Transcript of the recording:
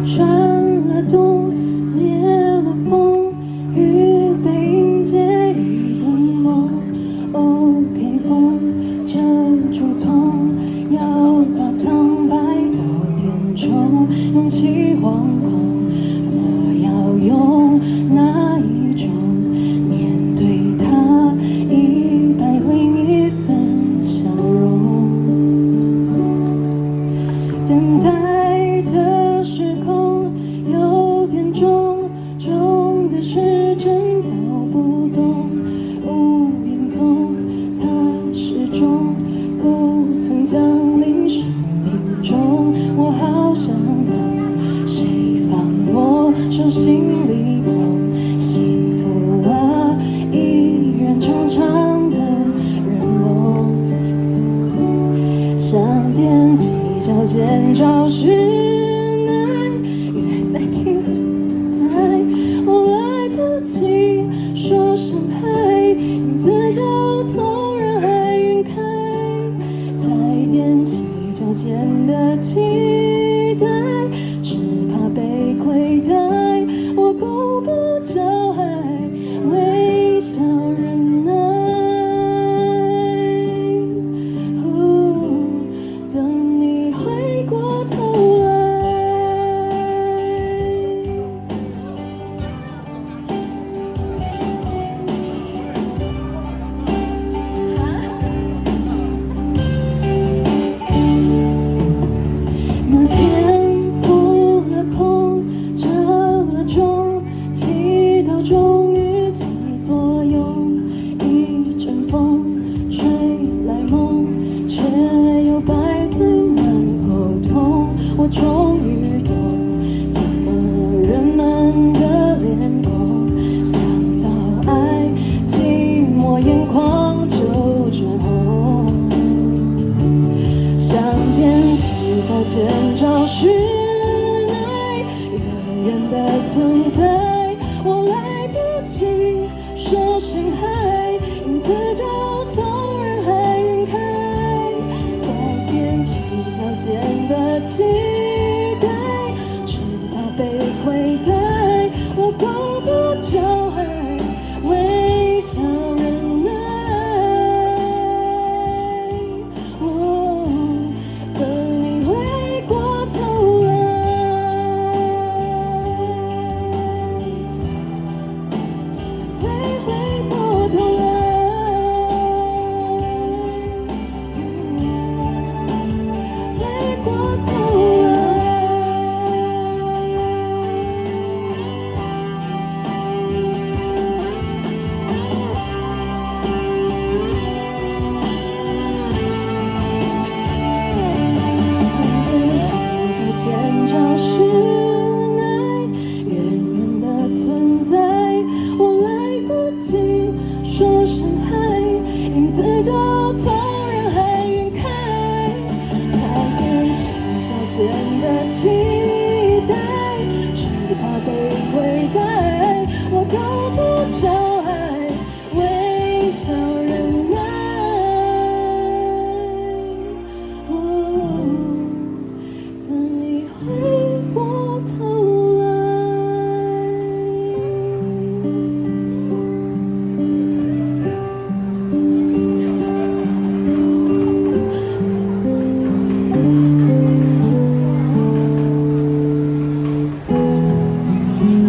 穿了冬，裂了缝，预备迎接一个梦。OK 绷，遮住痛，要把苍白都填充，勇气惶恐，我要用哪一种面对它101分笑容？等待的时空有点重，重的是真走不动，无影踪，它始终不曾降临生命中。我好想懂，谁放我手心里捧？幸福啊，一人长长的人梦，想踮起脚尖找寻。